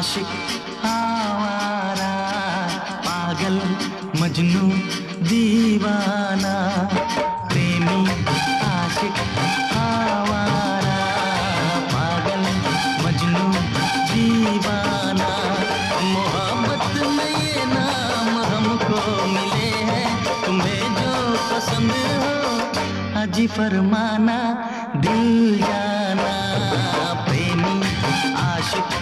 आशिक आवारा, पागल मजनू दीवाना, प्रेमी आशिक आवारा, पागल मजनू दीवाना। मोहब्बत में ये नाम हमको मिले हैं, तुम्हें जो पसंद हो हाजी फरमाना, दिल जाना। प्रेमी आशिक